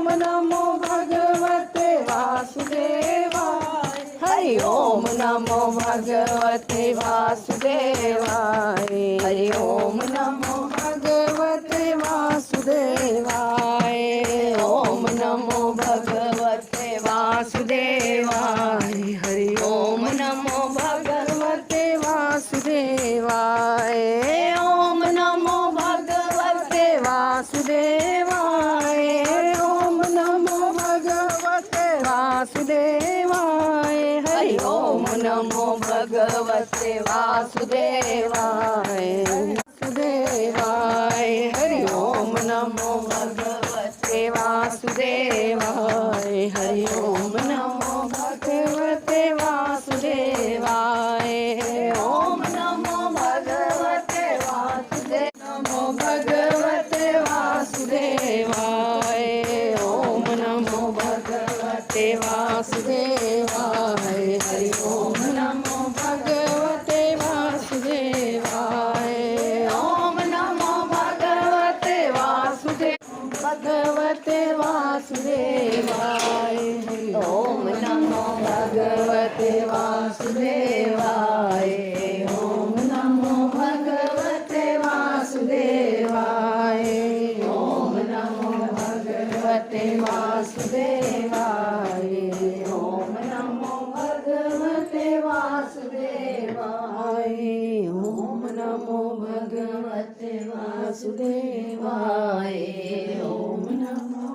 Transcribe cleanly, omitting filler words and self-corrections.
नमो भगवते वासुदेवाय। हरि ओम नमो भगवते वासुदेवाय। हरि ओम नमो भगवते वासुदेवाय। ओम नमो भगवते वासुदेवाय। हरि ओम नमो भगवते वासुदेवाय। ओम नमो भगवते वासुदेवाय। ओम नमो भगवते वासुदेवाय। हरि ओम नमो भगवते वासुदेवाय। वासुदेवाय। हरि ओम नमो भगवते वासुदेवाय। हरि ओम नमो भगवते वासुदेवाय। ओम नमो भगवते वासुदेवाय। नमो भगवते वासुदेवाय। ओम नमो भगवते वासुदेवाय। हरि ओम नमो भगवते वासुदेवाय। ओम नमो भगवते भगवते वासुदेवाय। ओम नमो भगवते वासुदेवाय। ओम नमो भगवते वासुदेवाय। ओम नमो भगवते वासुदेवाय। ओम नमो भगवते वासुदेवाय। ओम नमो भगवते वासुदेवाय। ओम नमो